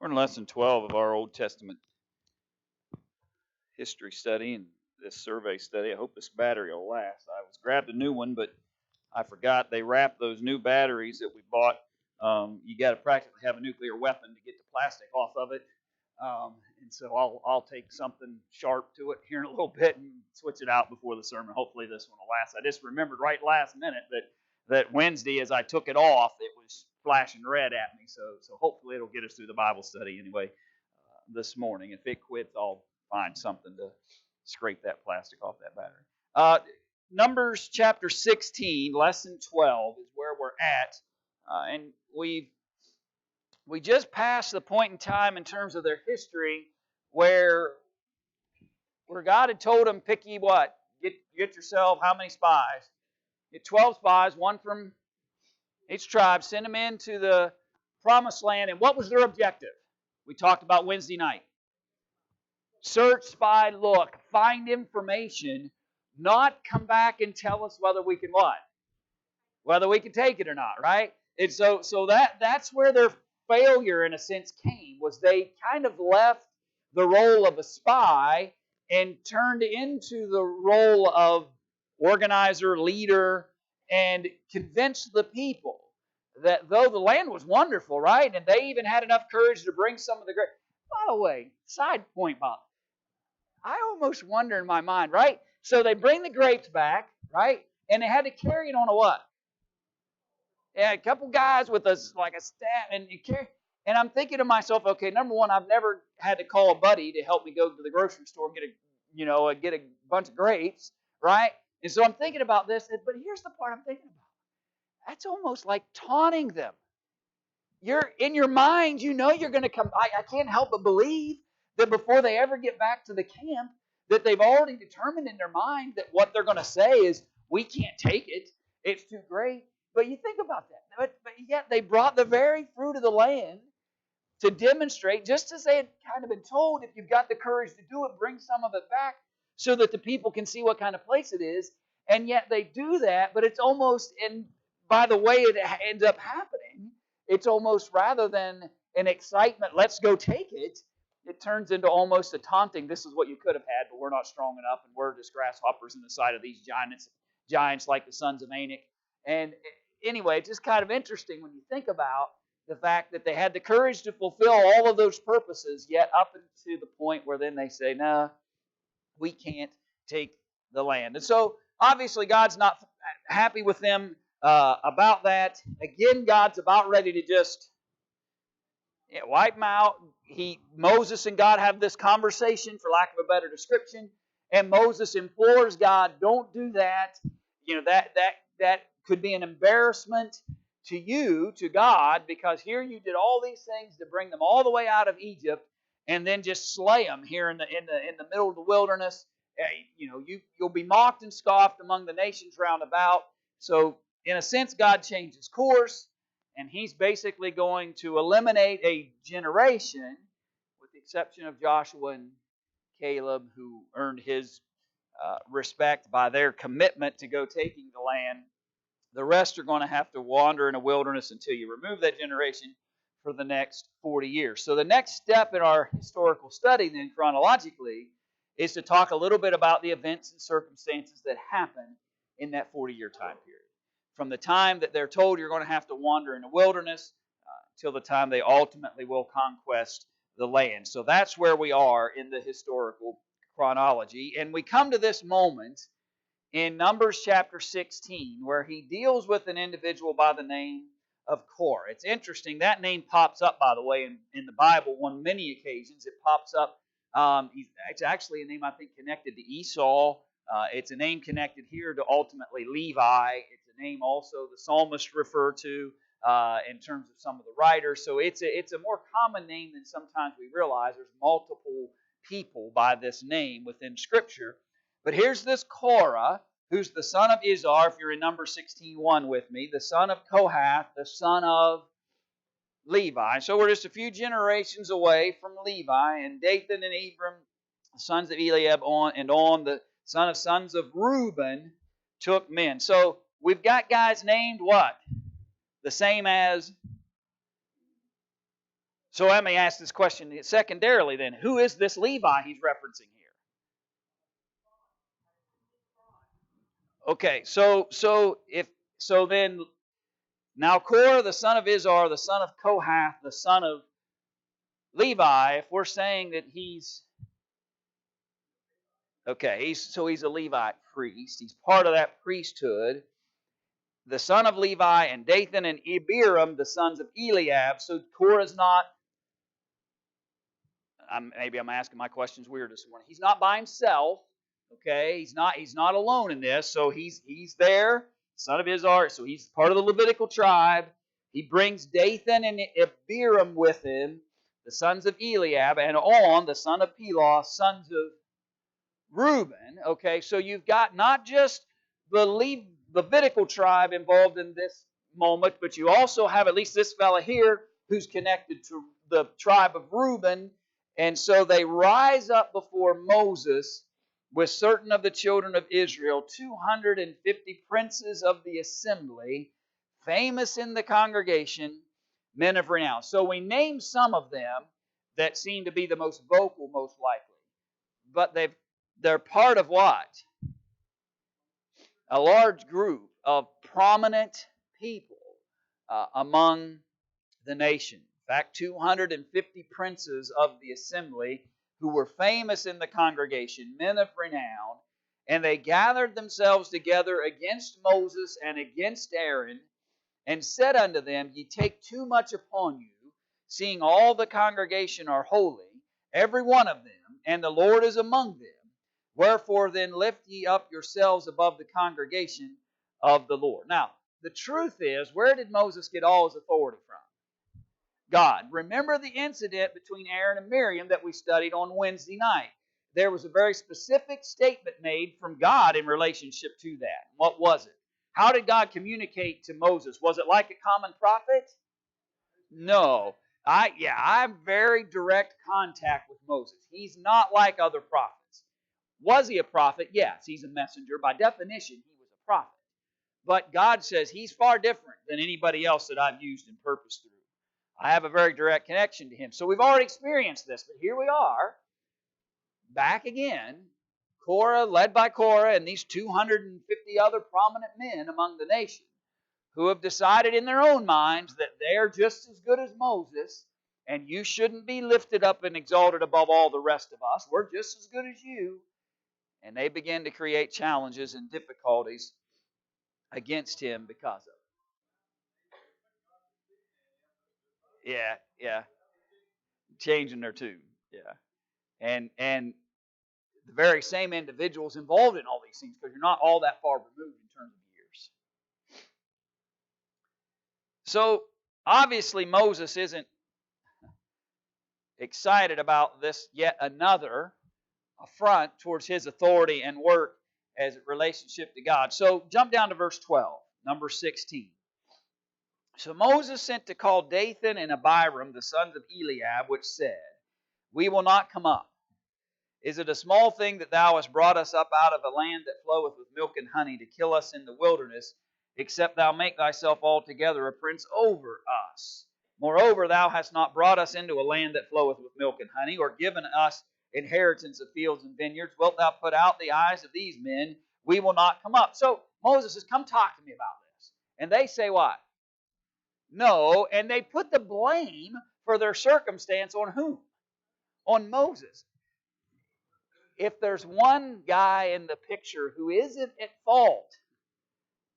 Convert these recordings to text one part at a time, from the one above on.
We're in lesson 12 of our Old Testament history study and this survey study. I hope this battery will last. I was grabbed a new one, but I forgot they wrapped those new batteries that we bought. You got to practically have a nuclear weapon to get the plastic off of it. And so I'll take something sharp to it here in a little bit and switch it out before the sermon. Hopefully this one will last. I just remembered right last minute that Wednesday, as I took it off, it was flashing red at me. So hopefully it'll get us through the Bible study anyway this morning. If it quits, I'll find something to scrape that plastic off that battery. Numbers chapter 16, lesson 12 is where we're at. And we just passed the point in time in terms of their history where God had told them, pick ye what? Get yourself how many spies? Get 12 spies, one from each tribe. Send them into the promised land. And what was their objective? We talked about Wednesday night. Search, spy, look, find information, not come back and tell us whether we can what? Whether we can take it or not, right? And so that's where their failure, in a sense, came, was they kind of left the role of a spy and turned into the role of organizer, leader, and convinced the people that though the land was wonderful, right, and they even had enough courage to bring some of the great... By the way, side point, Bob, I almost wonder in my mind, right? So they bring the grapes back, right? And they had to carry it on a what? Yeah, a couple guys with a staff, and you carry. And I'm thinking to myself, okay, number one, I've never had to call a buddy to help me go to the grocery store and get a bunch of grapes, right? And so I'm thinking about this, but here's the part I'm thinking about. That's almost like taunting them. You're in your mind, you're going to come. I can't help but believe that before they ever get back to the camp, that they've already determined in their mind that what they're going to say is, we can't take it. It's too great. But you think about that. But yet they brought the very fruit of the land to demonstrate, just as they had kind of been told, if you've got the courage to do it, bring some of it back so that the people can see what kind of place it is. And yet they do that, but it's almost, and by the way it ends up happening, it's almost, rather than an excitement, let's go take it, it turns into almost a taunting. This is what you could have had, but we're not strong enough, and we're just grasshoppers in the sight of these giants like the sons of Anak. And anyway, it's just kind of interesting when you think about the fact that they had the courage to fulfill all of those purposes, yet up to the point where then they say, nah, we can't take the land. And so, obviously, God's not happy with them about that. Again, God's about ready to just wipe them out. Moses and God have this conversation, for lack of a better description, and Moses implores God, don't do that. That could be an embarrassment to you, to God, because here you did all these things to bring them all the way out of Egypt, and then just slay them here in the middle of the wilderness. You'll be mocked and scoffed among the nations round about. So, in a sense, God changes course, and He's basically going to eliminate a generation, with the exception of Joshua and Caleb, who earned His respect by their commitment to go taking the land. The rest are going to have to wander in a wilderness until you remove that generation for the next 40 years. So the next step in our historical study, then, chronologically, is to talk a little bit about the events and circumstances that happen in that 40-year time period. From the time that they're told you're going to have to wander in the wilderness till the time they ultimately will conquest the land. So that's where we are in the historical chronology. And we come to this moment in Numbers chapter 16, where he deals with an individual by the name of Korah. It's interesting, that name pops up, by the way, in the Bible on many occasions. It pops up. It's actually a name, I think, connected to Esau. It's a name connected here to ultimately Levi. It's a name also the psalmist referred to in terms of some of the writers. So it's a more common name than sometimes we realize. There's multiple people by this name within Scripture. But here's this Korah, who's the son of Izhar, if you're in Numbers 16:1 with me, the son of Kohath, the son of Levi. So we're just a few generations away from Levi, and Dathan and Abram, the sons of Eliab, on the sons of Reuben, took men. So we've got guys named what? The same as So let me ask this question secondarily then. Who is this Levi he's referencing here? Okay, so then now Korah, the son of Izhar, the son of Kohath, the son of Levi, if we're saying that he's okay, he's a Levite priest, he's part of that priesthood, the son of Levi, and Dathan and Abiram, the sons of Eliab. So Korah's not, maybe I'm asking my questions weird this morning. He's not by himself. Okay, he's not alone in this. So he's there, son of Izhar. So he's part of the Levitical tribe. He brings Dathan and Abiram with him, the sons of Eliab, and On, the son of Pelah, sons of Reuben. Okay, so you've got not just the Levitical tribe involved in this moment, but you also have at least this fella here who's connected to the tribe of Reuben. And so they rise up before Moses with certain of the children of Israel, 250 princes of the assembly, famous in the congregation, men of renown. So we name some of them that seem to be the most vocal, most likely. But they're part of what? A large group of prominent people among the nation. In fact, 250 princes of the assembly who were famous in the congregation, men of renown, and they gathered themselves together against Moses and against Aaron, and said unto them, Ye take too much upon you, seeing all the congregation are holy, every one of them, and the Lord is among them. Wherefore then lift ye up yourselves above the congregation of the Lord. Now, the truth is, where did Moses get all his authority from? God. Remember the incident between Aaron and Miriam that we studied on Wednesday night. There was a very specific statement made from God in relationship to that. What was it? How did God communicate to Moses? Was it like a common prophet? No. I have very direct contact with Moses. He's not like other prophets. Was he a prophet? Yes, he's a messenger. By definition, he was a prophet. But God says he's far different than anybody else that I've used and purposed through. I have a very direct connection to him. So we've already experienced this, but here we are, back again. Korah, led by Korah, and these 250 other prominent men among the nation who have decided in their own minds that they're just as good as Moses, and you shouldn't be lifted up and exalted above all the rest of us. We're just as good as you. And they begin to create challenges and difficulties against him because of it. Yeah. Changing their tune. Yeah. And the very same individuals involved in all these things, because you're not all that far removed in terms of years. So obviously Moses isn't excited about this yet another affront towards his authority and work as a relationship to God. So jump down to verse 12, number 16. So Moses sent to call Dathan and Abiram, the sons of Eliab, which said, We will not come up. Is it a small thing that thou hast brought us up out of a land that floweth with milk and honey to kill us in the wilderness, except thou make thyself altogether a prince over us? Moreover, thou hast not brought us into a land that floweth with milk and honey, or given us inheritance of fields and vineyards. Wilt thou put out the eyes of these men? We will not come up. So Moses says, Come talk to me about this. And they say what? No. And they put the blame for their circumstance on whom? On Moses. If there's one guy in the picture who isn't at fault,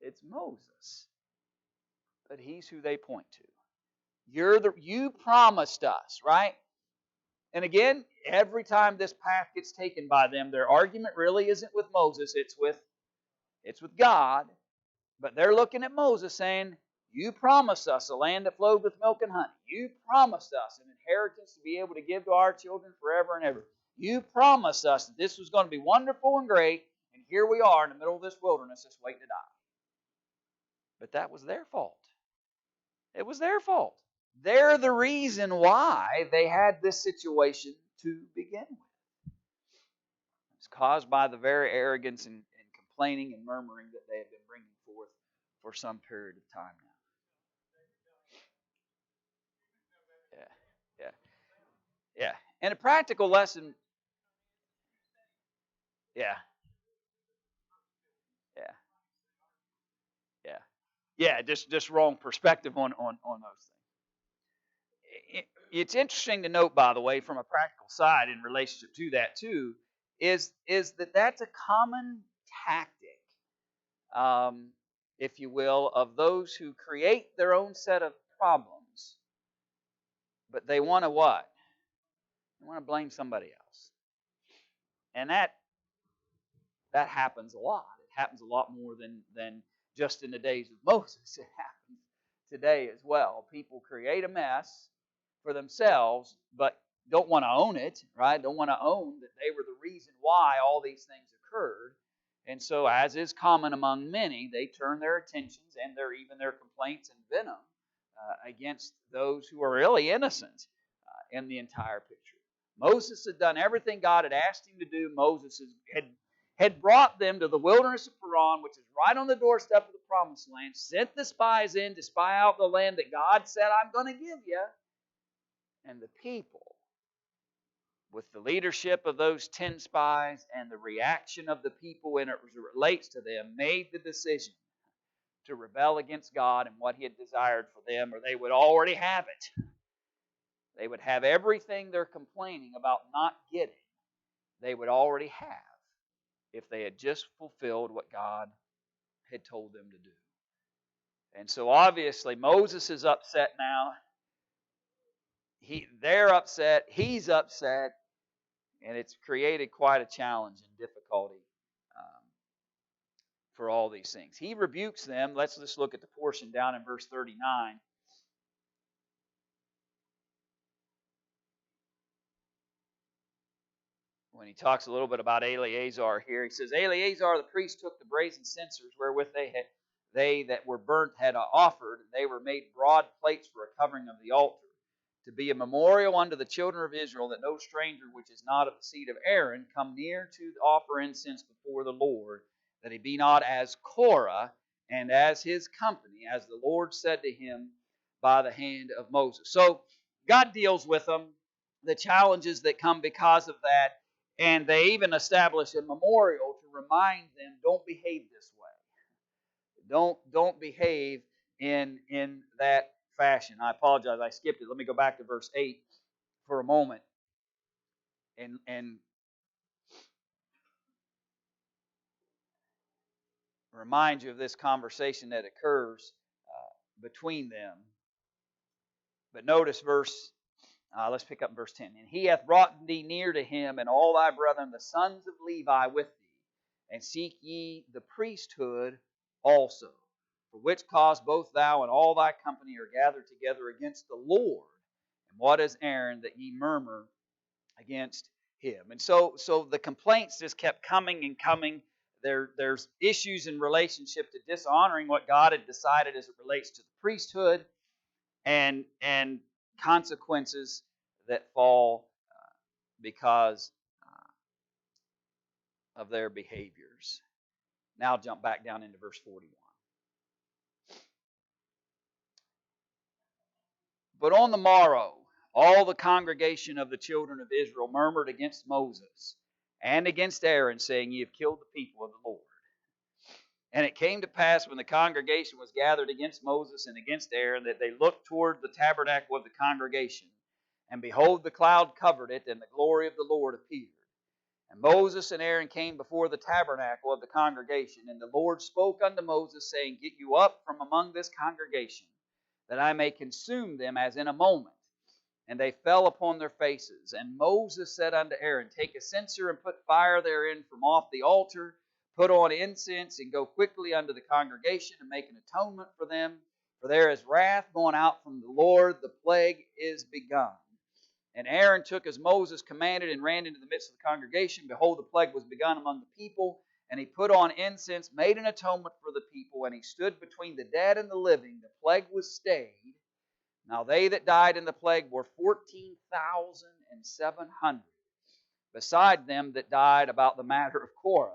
it's Moses. But he's who they point to. You promised us, right? And again, every time this path gets taken by them, their argument really isn't with Moses, it's with God. But they're looking at Moses saying, You promised us a land that flowed with milk and honey. You promised us an inheritance to be able to give to our children forever and ever. You promised us that this was going to be wonderful and great, and here we are in the middle of this wilderness just waiting to die. But that was their fault. It was their fault. They're the reason why they had this situation to begin with. It's caused by the very arrogance and complaining and murmuring that they have been bringing forth for some period of time now. Yeah. Yeah. Yeah. And a practical lesson. Yeah. Yeah. Yeah. Yeah. Just wrong perspective on those things. It's interesting to note, by the way, from a practical side in relationship to that too, is that that's a common tactic, um, if you will, of those who create their own set of problems, but they want to what? They want to blame somebody else, and that happens a lot. It happens a lot more than just in the days of Moses. It happens today as well. People create a mess for themselves, but don't want to own it, right? Don't want to own that they were the reason why all these things occurred. And so, as is common among many, they turn their attentions and their complaints and venom against those who are really innocent in the entire picture. Moses had done everything God had asked him to do. Moses had brought them to the wilderness of Paran, which is right on the doorstep of the promised land, sent the spies in to spy out the land that God said, I'm going to give you. And the people, with the leadership of those 10 spies and the reaction of the people as it relates to them, made the decision to rebel against God and what He had desired for them, or they would already have it. They would have everything they're complaining about not getting, they would already have if they had just fulfilled what God had told them to do. And so obviously Moses is upset now. They're upset. He's upset. And it's created quite a challenge and difficulty for all these things. He rebukes them. Let's just look at the portion down in verse 39. When he talks a little bit about Eleazar here, he says, Eleazar the priest took the brazen censers wherewith they that were burnt had offered, and they were made broad plates for a covering of the altar, to be a memorial unto the children of Israel, that no stranger which is not of the seed of Aaron come near to offer incense before the Lord, that he be not as Korah and as his company, as the Lord said to him by the hand of Moses. So God deals with them, the challenges that come because of that, and they even establish a memorial to remind them, don't behave this way. Don't behave in that fashion. I apologize, I skipped it. Let me go back to verse 8 for a moment and remind you of this conversation that occurs between them. But notice let's pick up verse 10. And he hath brought thee near to him, and all thy brethren, the sons of Levi, with thee, and seek ye the priesthood also. For which cause both thou and all thy company are gathered together against the Lord. And what is Aaron that ye murmur against him? And so the complaints just kept coming and coming. There's issues in relationship to dishonoring what God had decided as it relates to the priesthood, and consequences that fall because of their behaviors. Now jump back down into verse 41. But on the morrow, all the congregation of the children of Israel murmured against Moses and against Aaron, saying, Ye have killed the people of the Lord. And it came to pass, when the congregation was gathered against Moses and against Aaron, that they looked toward the tabernacle of the congregation, and behold, the cloud covered it, and the glory of the Lord appeared. And Moses and Aaron came before the tabernacle of the congregation, and the Lord spoke unto Moses, saying, Get you up from among this congregation, that I may consume them as in a moment. And they fell upon their faces. And Moses said unto Aaron, Take a censer and put fire therein from off the altar, put on incense, and go quickly unto the congregation and make an atonement for them. For there is wrath going out from the Lord, the plague is begun. And Aaron took as Moses commanded and ran into the midst of the congregation. Behold, the plague was begun among the people. And he put on incense, made an atonement for the people, and he stood between the dead and the living. The plague was stayed. Now they that died in the plague were 14,700, beside them that died about the matter of Korah.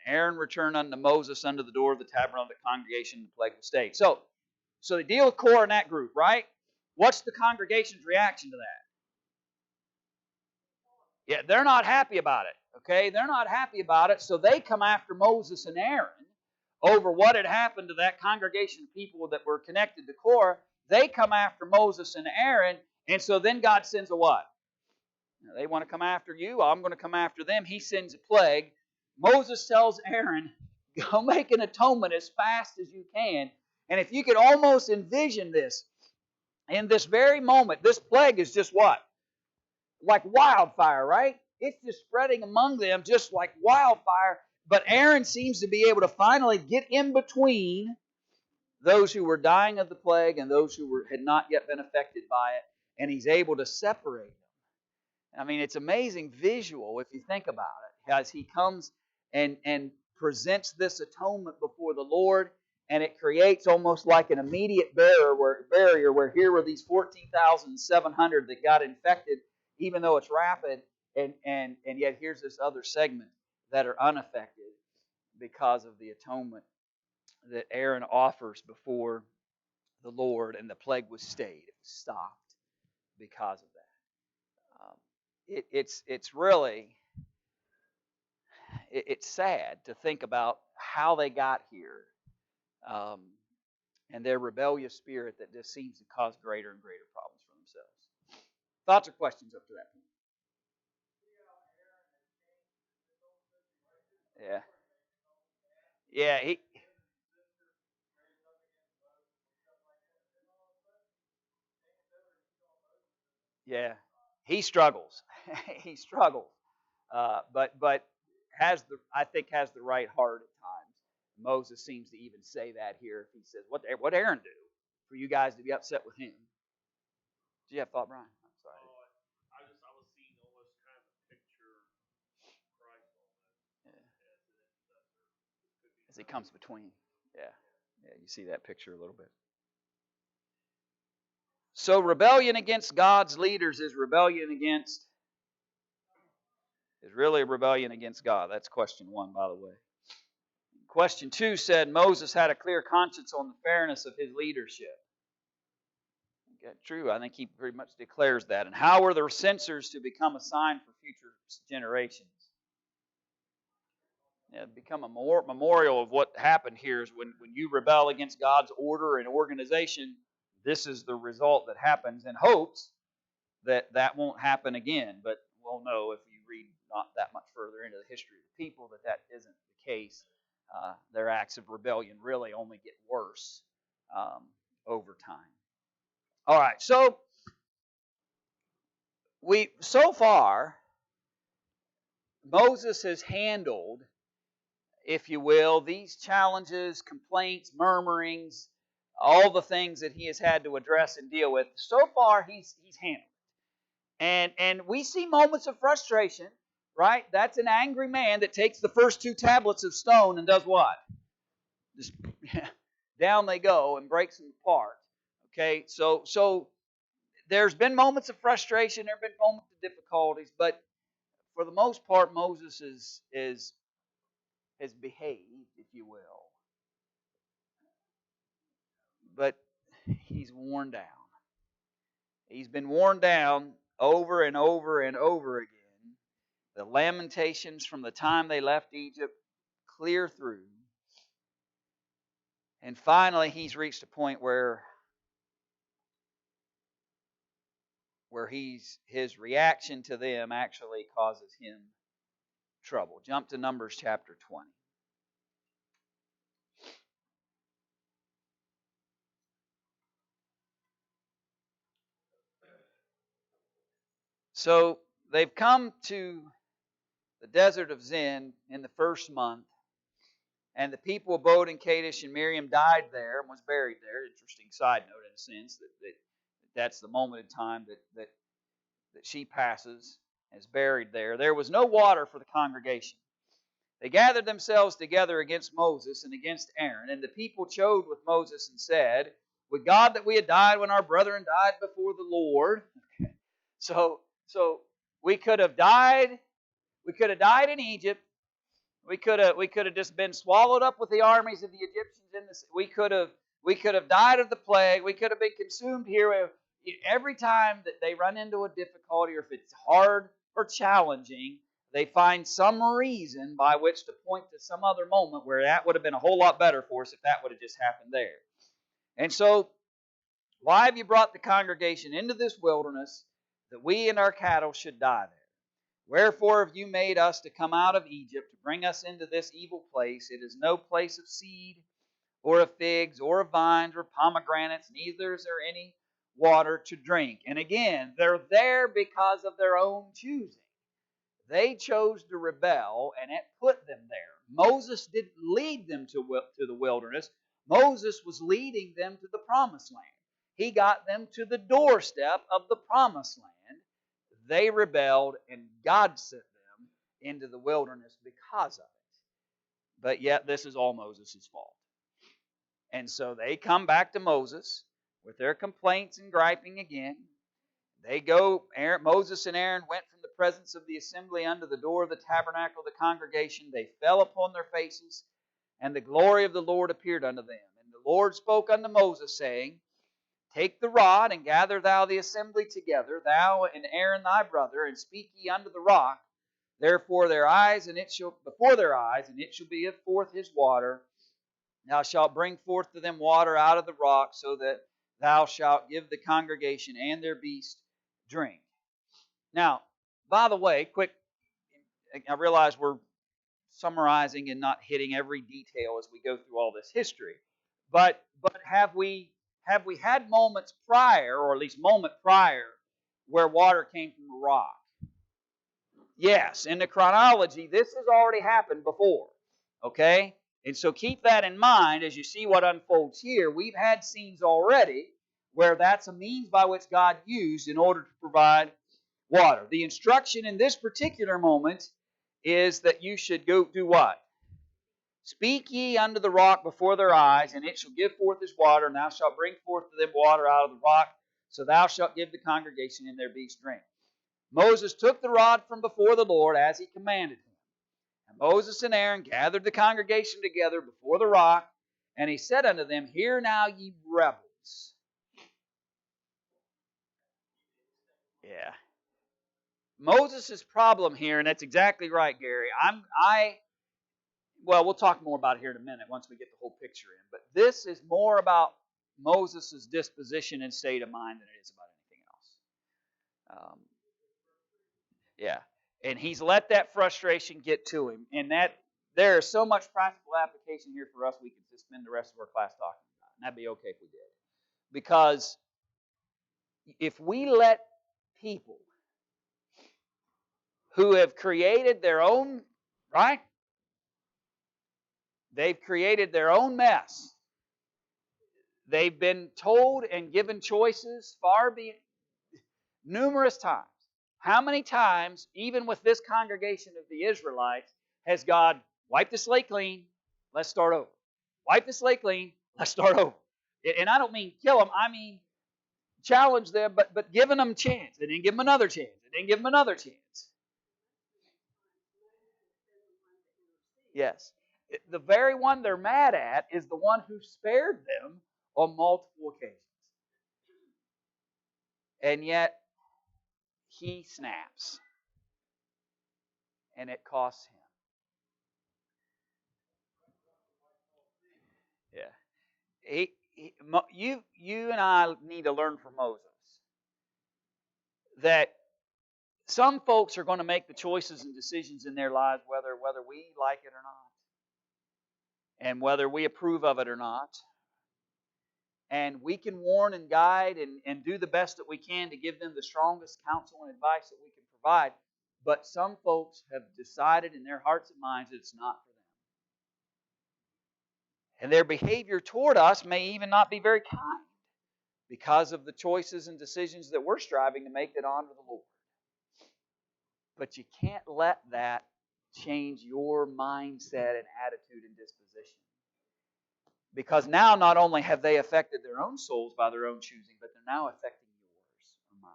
And Aaron returned unto Moses unto the door of the tabernacle of the congregation, and the plague was stayed. So they deal with Korah in that group, right? What's the congregation's reaction to that? Yeah, they're not happy about it. Okay, they're not happy about it, so they come after Moses and Aaron over what had happened to that congregation of people that were connected to Korah. They come after Moses and Aaron, and so then God sends a what? Now, they want to come after you. I'm going to come after them. He sends a plague. Moses tells Aaron, go make an atonement as fast as you can. And if you could almost envision this, in this very moment, this plague is just what? Like wildfire, right? It's just spreading among them just like wildfire. But Aaron seems to be able to finally get in between those who were dying of the plague and those who had not yet been affected by it. And he's able to separate them. I mean, it's amazing visual if you think about it, as he comes and presents this atonement before the Lord, and it creates almost like an immediate barrier where here were these 14,700 that got infected, even though it's rapid, and yet here's this other segment that are unaffected because of the atonement that Aaron offers before the Lord, and the plague was stayed. It was stopped because of that. It's really it's sad to think about how they got here, um, and their rebellious spirit that just seems to cause greater and greater problems for themselves. Thoughts or questions up to that point? Yeah, yeah. Yeah, he struggles. He struggles, but I think has the right heart at times. Moses seems to even say that here. He says, "What Aaron do for you guys to be upset with him?" Do you have thought, Brian? I'm sorry. Yeah. As he comes between. Yeah, yeah. You see that picture a little bit. So rebellion against God's leaders is really rebellion against God. That's question 1, by the way. Question 2 said Moses had a clear conscience on the fairness of his leadership. Yeah, true. I think he pretty much declares that. And how were the censers to become a sign for future generations? Yeah, become a memorial of what happened here is when you rebel against God's order and organization, this is the result that happens, in hopes that that won't happen again. But we'll know if you read not that much further into the history of the people that isn't the case. Their acts of rebellion really only get worse over time. All right, so so far Moses has handled, if you will, these challenges, complaints, murmurings, all the things that he has had to address and deal with. So far, he's handled it. And we see moments of frustration, right? That's an angry man that takes the first 2 tablets of stone and does what? Just down they go and breaks them apart. Okay, so there's been moments of frustration, there have been moments of difficulties, but for the most part, Moses has behaved, if you will. But he's worn down. He's been worn down over and over and over again. The lamentations from the time they left Egypt clear through. And finally, he's reached a point where his reaction to them actually causes him trouble. Jump to Numbers chapter 20. So they've come to the desert of Zin in the first month, and the people abode in Kadesh, and Miriam died there and was buried there. Interesting side note, in a sense, that's the moment in time that she passes, is buried there. There was no water for the congregation. They gathered themselves together against Moses and against Aaron, and the people chode with Moses and said, "Would God that we had died when our brethren died before the Lord." Okay. So we could have died. We could have died in Egypt. We could have just been swallowed up with the armies of the Egyptians in this. We could have died of the plague. We could have been consumed here. Every time that they run into a difficulty, or if it's hard or challenging, they find some reason by which to point to some other moment where that would have been a whole lot better for us if that would have just happened there. And so, why have you brought the congregation into this wilderness that we and our cattle should die there? Wherefore have you made us to come out of Egypt to bring us into this evil place? It is no place of seed, or of figs, or of vines, or pomegranates, neither is there any water to drink. And again, they're there because of their own choosing. They chose to rebel, and it put them there. Moses didn't lead them to the wilderness. Moses was leading them to the promised land. He got them to the doorstep of the promised land. They rebelled, and God sent them into the wilderness because of it. But yet, this is all Moses' fault. And so they come back to Moses with their complaints and griping again. They go, Moses and Aaron went from the presence of the assembly unto the door of the tabernacle of the congregation. They fell upon their faces, and the glory of the Lord appeared unto them. And the Lord spoke unto Moses, saying, Take the rod, and gather thou the assembly together, thou and Aaron thy brother, and speak ye unto the rock. Therefore their eyes, and it shall before their eyes, and it shall be forth his water. Thou shalt bring forth to them water out of the rock, so that thou shalt give the congregation and their beast drink. Now, by the way, quick, I realize we're summarizing and not hitting every detail as we go through all this history. But have we had moments prior, or at least moment prior, where water came from a rock? Yes, in the chronology, this has already happened before. Okay? And so keep that in mind as you see what unfolds here. We've had scenes already where that's a means by which God used in order to provide water. The instruction in this particular moment is that you should go do what? Speak ye unto the rock before their eyes, and it shall give forth his water, and thou shalt bring forth to them water out of the rock, so thou shalt give the congregation and their beast drink. Moses took the rod from before the Lord as he commanded him. And Moses and Aaron gathered the congregation together before the rock, and he said unto them, Hear now, ye rebels. Yeah. Moses' problem here, and that's exactly right, Gary. Well, we'll talk more about it here in a minute once we get the whole picture in. But this is more about Moses' disposition and state of mind than it is about anything else. Yeah. And he's let that frustration get to him. And that there is so much practical application here for us, we could just spend the rest of our class talking about it. And that'd be okay if we did. Because if we let people who have created their own, right? They've created their own mess. They've been told and given choices numerous times. How many times, even with this congregation of the Israelites, has God wiped the slate clean? Let's start over. Wipe the slate clean. Let's start over. And I don't mean kill them. I mean challenge them, but giving them a chance. And then give them another chance. And then give them another chance. Yes. The very one they're mad at is the one who spared them on multiple occasions. And yet, he snaps. And it costs him. Yeah. You and I need to learn from Moses that some folks are going to make the choices and decisions in their lives whether we like it or not, and whether we approve of it or not. And we can warn and guide and do the best that we can to give them the strongest counsel and advice that we can provide. But some folks have decided in their hearts and minds that it's not for them. And their behavior toward us may even not be very kind because of the choices and decisions that we're striving to make that honor the Lord. But you can't let that change your mindset and attitude and disposition. Because now not only have they affected their own souls by their own choosing, but they're now affecting yours or mine.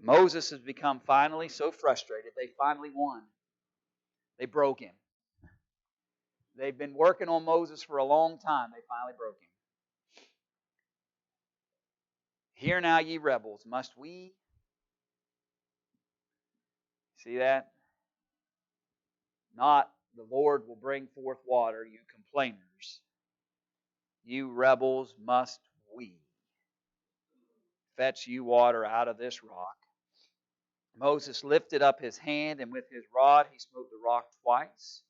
Moses has become finally so frustrated, they finally won. They broke him. They've been working on Moses for a long time. They finally broke him. Hear now, ye rebels, must we See that? Not the Lord will bring forth water, you complainers. You rebels must we fetch you water out of this rock. Moses lifted up his hand, and with his rod he smote the rock twice.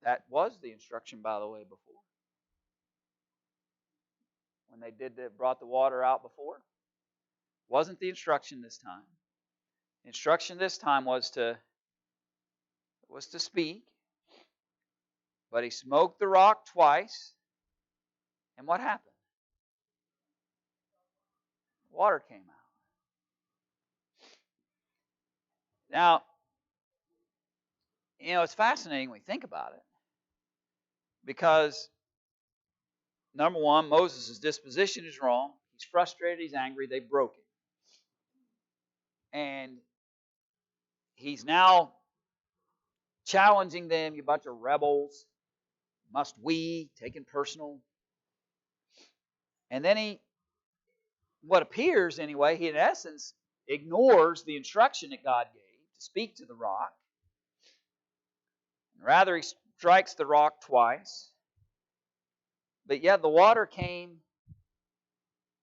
That was the instruction, by the way, before. When they brought the water out before. Wasn't the instruction this time. The instruction this time was to speak. But he smote the rock twice. And what happened? Water came out. Now, it's fascinating when we think about it. Because, number one, Moses' disposition is wrong. He's frustrated, he's angry, they broke it. And he's now challenging them, you bunch of rebels. Must we? Taking personal. And then what appears anyway, he in essence ignores the instruction that God gave to speak to the rock. Rather, he strikes the rock twice. But yet the water came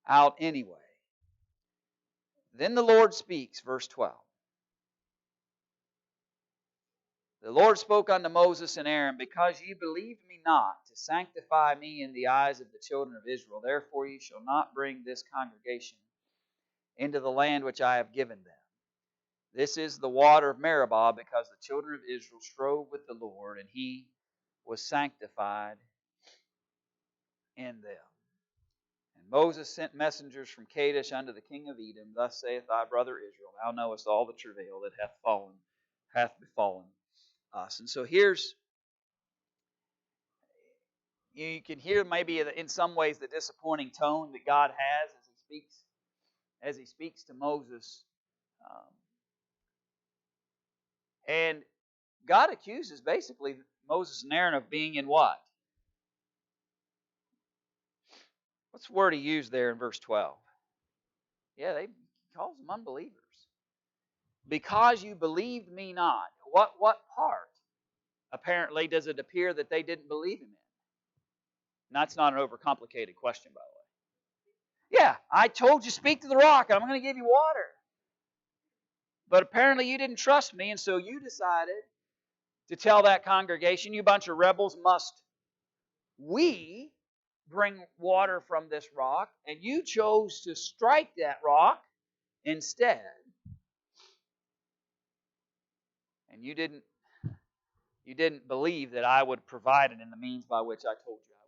out anyway. Then the Lord speaks, verse 12. The Lord spoke unto Moses and Aaron, because ye believed me not to sanctify me in the eyes of the children of Israel, therefore ye shall not bring this congregation into the land which I have given them. This is the water of Meribah, because the children of Israel strove with the Lord, and he was sanctified in them. And Moses sent messengers from Kadesh unto the king of Edom, thus saith thy brother Israel, thou knowest all the travail that hath befallen us. And so here's, you can hear maybe in some ways the disappointing tone that God has as he speaks to Moses. And God accuses basically Moses and Aaron of being in what? What's the word he used there in verse 12? Yeah, he calls them unbelievers. Because you believed me not. What part, apparently, does it appear that they didn't believe him in? And that's not an overcomplicated question, by the way. Yeah, I told you speak to the rock, and I'm going to give you water. But apparently you didn't trust me, and so you decided to tell that congregation, you bunch of rebels, must we bring water from this rock, and you chose to strike that rock instead. And you didn't believe that I would provide it in the means by which I told you I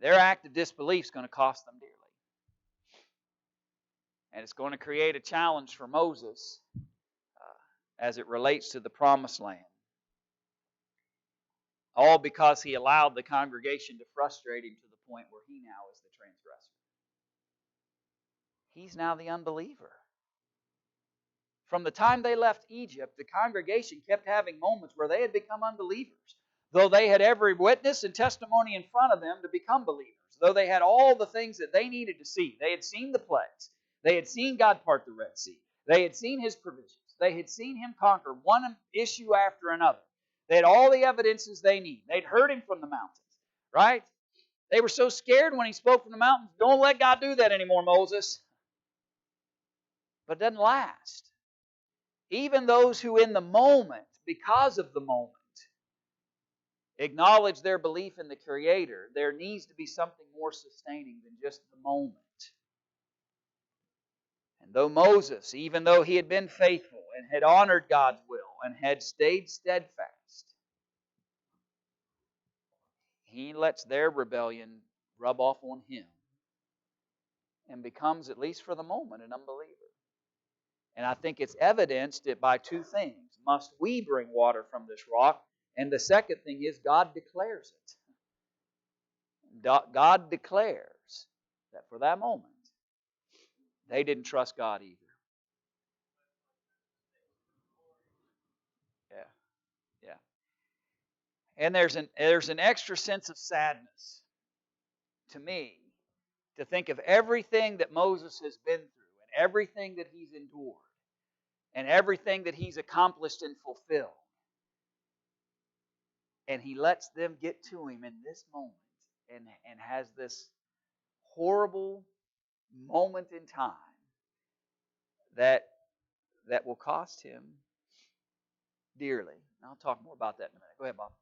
would. Their act of disbelief is going to cost them dearly. And it's going to create a challenge for Moses as it relates to the promised land. All because he allowed the congregation to frustrate him to the point where he now is the transgressor. He's now the unbeliever. From the time they left Egypt, the congregation kept having moments where they had become unbelievers, though they had every witness and testimony in front of them to become believers, though they had all the things that they needed to see. They had seen the plagues. They had seen God part the Red Sea. They had seen His provisions. They had seen Him conquer one issue after another. They had all the evidences they need. They'd heard Him from the mountains, right? They were so scared when He spoke from the mountains. Don't let God do that anymore, Moses. But it doesn't last. Even those who in the moment, because of the moment, acknowledge their belief in the Creator, there needs to be something more sustaining than just the moment. And though Moses, even though he had been faithful and had honored God's will and had stayed steadfast, he lets their rebellion rub off on him and becomes, at least for the moment, an unbeliever. And I think it's evidenced by two things. Must we bring water from this rock? And the second thing is God declares it. God declares that for that moment, they didn't trust God either. Yeah. And there's an extra sense of sadness to me to think of everything that Moses has been through and everything that he's endured and everything that he's accomplished and fulfilled. And he lets them get to him in this moment and has this horrible moment in time that will cost him dearly. And I'll talk more about that in a minute. Go ahead, Bob.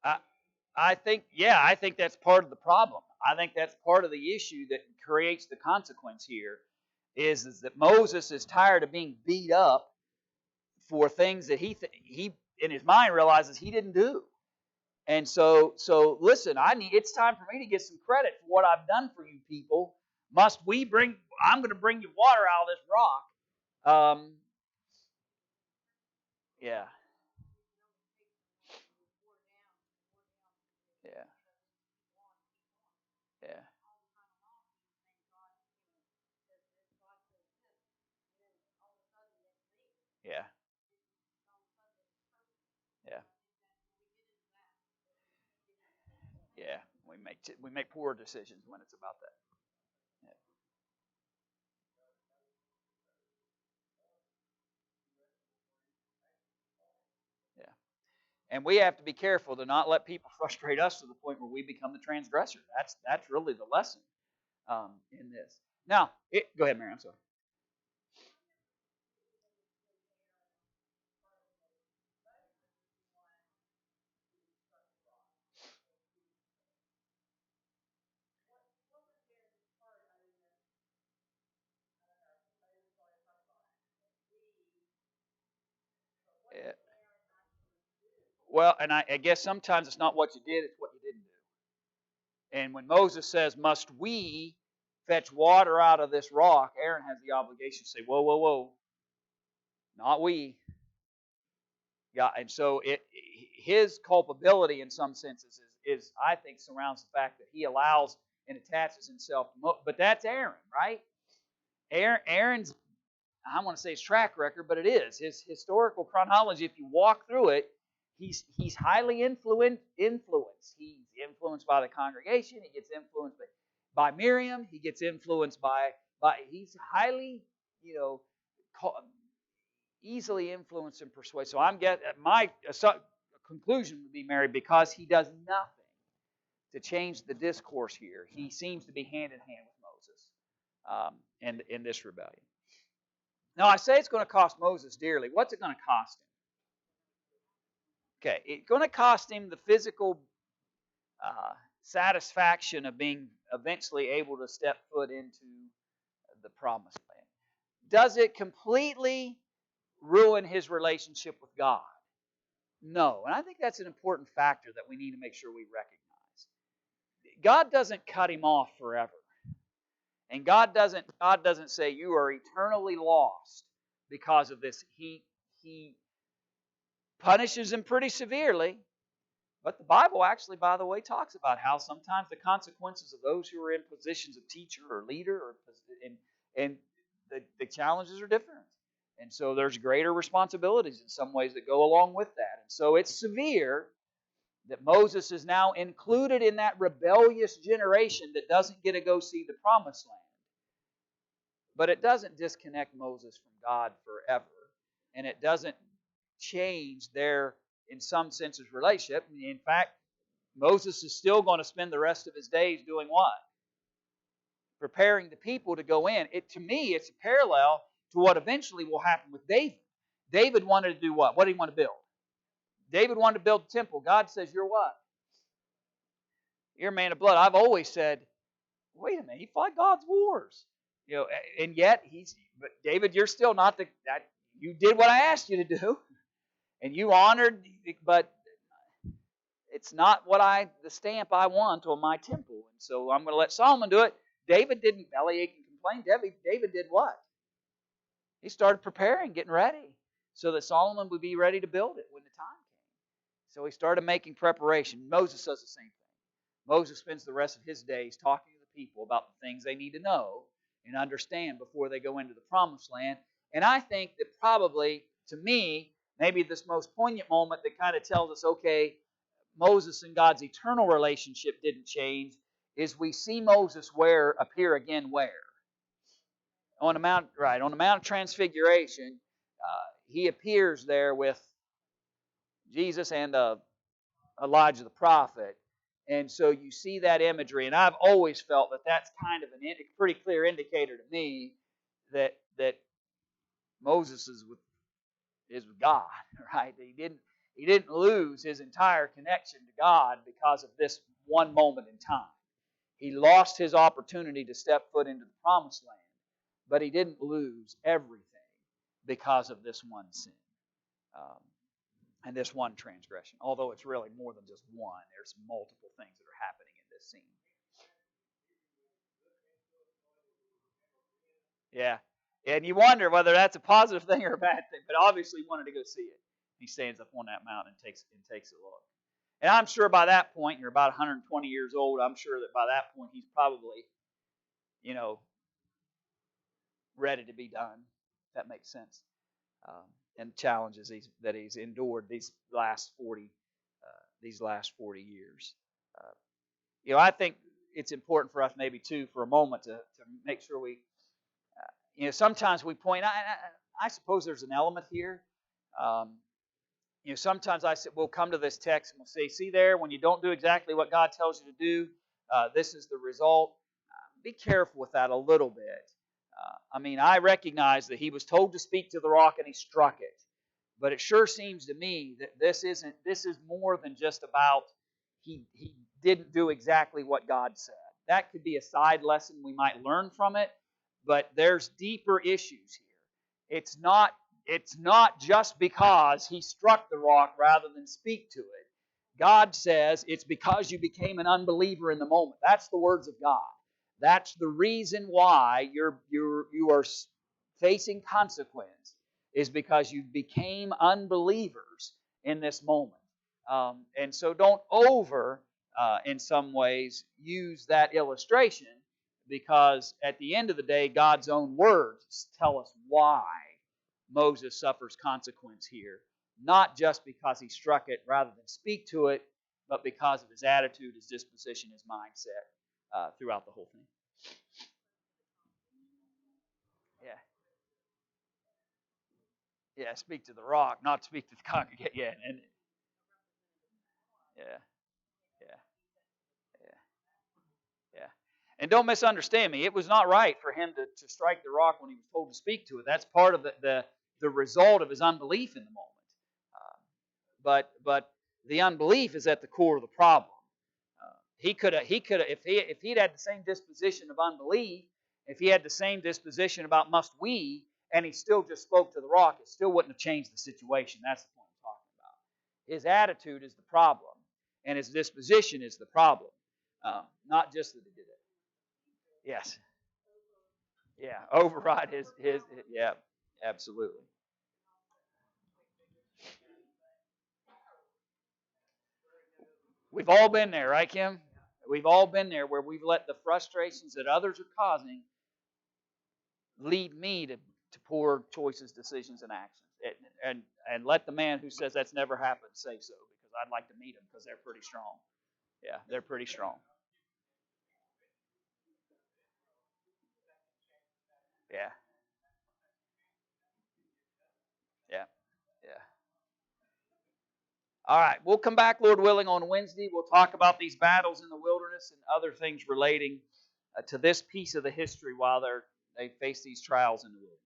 I, I think that's part of the problem. I think that's part of the issue that creates the consequence here is that Moses is tired of being beat up for things that he in his mind realizes he didn't do. And so listen, it's time for me to get some credit for what I've done for you people. I'm going to bring you water out of this rock. Yeah. Yeah. Yeah. Yeah. Yeah. Yeah. We make poor decisions when it's about that. Yeah. Yeah. And we have to be careful to not let people frustrate us to the point where we become the transgressor. That's really the lesson in this. Now, go ahead, Mary. I'm sorry. Yeah. Well, and I guess sometimes it's not what you did; it's what you didn't do. And when Moses says, "Must we fetch water out of this rock?" Aaron has the obligation to say, "Whoa, whoa, whoa, not we." Yeah, and so his culpability in some senses is I think surrounds the fact that he allows and attaches himself to but that's Aaron, right? Aaron's, I want to say his track record, but it is his historical chronology. If you walk through it, he's highly influenced. He's influenced by the congregation. He gets influenced by Miriam. He gets influenced by he's highly, you know, easily influenced and persuaded. So I'm getting my conclusion would be, Mary, because he does nothing to change the discourse here. He seems to be hand in hand with Moses in this rebellion. Now, I say it's going to cost Moses dearly. What's it going to cost him? Okay, it's going to cost him the physical satisfaction of being eventually able to step foot into the promised land. Does it completely ruin his relationship with God? No. And I think that's an important factor that we need to make sure we recognize. God doesn't cut him off forever. And God doesn't say you are eternally lost because of this. He punishes him pretty severely. But the Bible actually, by the way, talks about how sometimes the consequences of those who are in positions of teacher or leader and the challenges are different. And so there's greater responsibilities in some ways that go along with that. And so it's severe that Moses is now included in that rebellious generation that doesn't get to go see the promised land. But it doesn't disconnect Moses from God forever. And it doesn't change their, in some senses, relationship. In fact, Moses is still going to spend the rest of his days doing what? Preparing the people to go in. To me, it's a parallel to what eventually will happen with David. David wanted to do what? What did he want to build? David wanted to build a temple. God says, you're what? You're a man of blood. I've always said, wait a minute, he fought God's wars. And yet but David, you're still not you did what I asked you to do, and you honored, but it's not the stamp I want on my temple. And so I'm going to let Solomon do it. David didn't bellyache and complain. David did what? He started preparing, getting ready, so that Solomon would be ready to build it when the time came. So he started making preparation. Moses does the same thing. Moses spends the rest of his days talking to the people about the things they need to know and understand before they go into the promised land. And I think that probably, to me, maybe this most poignant moment that kind of tells us, okay, Moses and God's eternal relationship didn't change, is we see Moses appear again where? On the Mount of Transfiguration, he appears there with Jesus and Elijah the prophet. And so you see that imagery, and I've always felt that that's kind of a pretty clear indicator to me that Moses is with God, right? He didn't lose his entire connection to God because of this one moment in time. He lost his opportunity to step foot into the promised land, but he didn't lose everything because of this one sin and this one transgression. Although it's really more than just one. There's multiple things that are happening in this scene. Yeah. And you wonder whether that's a positive thing or a bad thing, but obviously he wanted to go see it. He stands up on that mountain and takes a look. And I'm sure by that point, you're about 120 years old, I'm sure that by that point he's probably, ready to be done. If that makes sense. And challenges that he's endured these last 40 years. I think it's important for us maybe too for a moment to make sure we, sometimes we point. I suppose there's an element here. Sometimes we'll come to this text and we'll say, see there, when you don't do exactly what God tells you to do, this is the result. Be careful with that a little bit. I recognize that he was told to speak to the rock and he struck it. But it sure seems to me that this is more than just about he didn't do exactly what God said. That could be a side lesson we might learn from it, but there's deeper issues here. It's not just because he struck the rock rather than speak to it. God says it's because you became an unbeliever in the moment. That's the words of God. That's the reason why you are facing consequence, is because you became unbelievers in this moment. And so don't in some ways, use that illustration, because at the end of the day, God's own words tell us why Moses suffers consequence here. Not just because he struck it rather than speak to it, but because of his attitude, his disposition, his mindset throughout the whole thing. Yeah, speak to the rock, not speak to the congregation. Yeah, and yeah, yeah, yeah. And don't misunderstand me. It was not right for him to strike the rock when he was told to speak to it. That's part of the result of his unbelief in the moment. But the unbelief is at the core of the problem. He could have if he'd had the same disposition of unbelief, if he had the same disposition about must we, and he still just spoke to the rock, it still wouldn't have changed the situation. That's the point I'm talking about. His attitude is the problem, and his disposition is the problem, not just that he did it. Yes. Yeah. Override his. Yeah. Absolutely. We've all been there, right, Kim? We've all been there where we've let the frustrations that others are causing lead me to poor choices, decisions, and actions. And let the man who says that's never happened say so, because I'd like to meet them, because they're pretty strong. Yeah, they're pretty strong. Yeah. Yeah. Yeah. All right. We'll come back, Lord willing, on Wednesday. We'll talk about these battles in the wilderness and other things relating to this piece of the history while they face these trials in the wilderness.